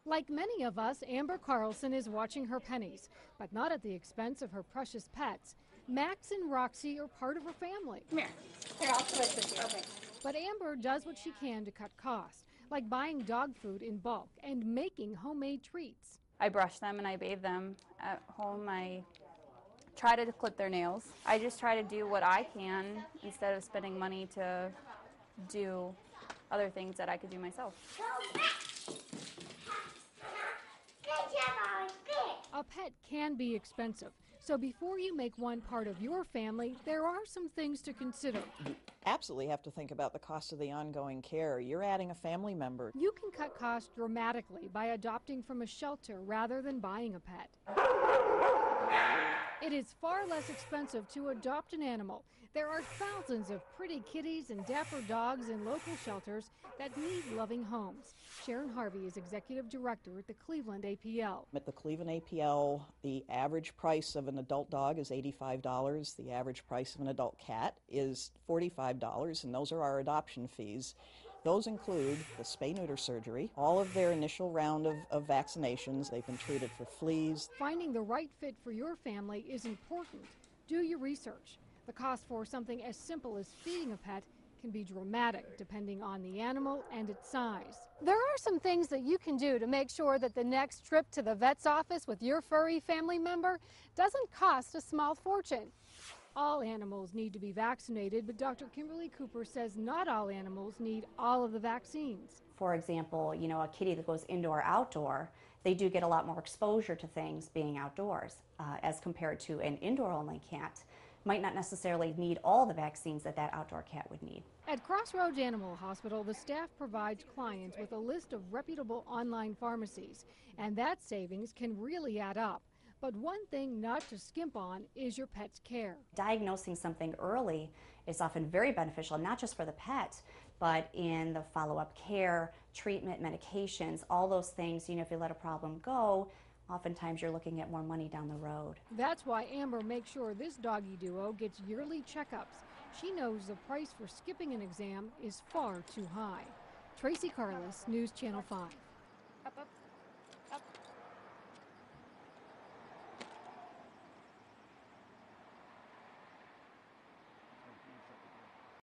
Like many of us, Amber Carlson is watching her pennies, but not at the expense of her precious pets. Max and Roxy are part of her family. Come here. Here, I'll switch with you. Okay. But Amber does what she can to cut costs, like buying dog food in bulk and making homemade treats. I brush them and I bathe them. At home, I try to clip their nails. I just try to do what I can instead of spending money to do other things that I could do myself. A pet can be expensive, so before you make one part of your family, there are some things to consider. You absolutely have to think about the cost of the ongoing care. You're adding a family member. You can cut costs dramatically by adopting from a shelter rather than buying a pet. It is far less expensive to adopt an animal. There are thousands of pretty kitties and dapper dogs in local shelters that need loving homes. Sharon Harvey is executive director at the Cleveland APL. At the Cleveland APL, the average price of an adult dog is $85. The average price of an adult cat is $45, and those are our adoption fees. Those include the spay-neuter surgery, all of their initial round of vaccinations. They've been treated for fleas. Finding the right fit for your family is important. Do your research. The cost for something as simple as feeding a pet can be dramatic depending on the animal and its size. There are some things that you can do to make sure that the next trip to the vet's office with your furry family member doesn't cost a small fortune. All animals need to be vaccinated, but Dr. Kimberly Cooper says not all animals need all of the vaccines. For example, a kitty that goes indoor-outdoor, they do get a lot more exposure to things being outdoors as compared to an indoor-only cat. Might not necessarily need all the vaccines that outdoor cat would need. At Crossroads Animal Hospital, the staff provides clients with a list of reputable online pharmacies, and that savings can really add up. But one thing not to skimp on is your pet's care. Diagnosing something early is often very beneficial, not just for the pet, but in the follow-up care, treatment, medications, all those things. If you let a problem go, oftentimes you're looking at more money down the road. That's why Amber makes sure this doggy duo gets yearly checkups. She knows the price for skipping an exam is far too high. Tracy Carlos, News Channel 5. Up, up.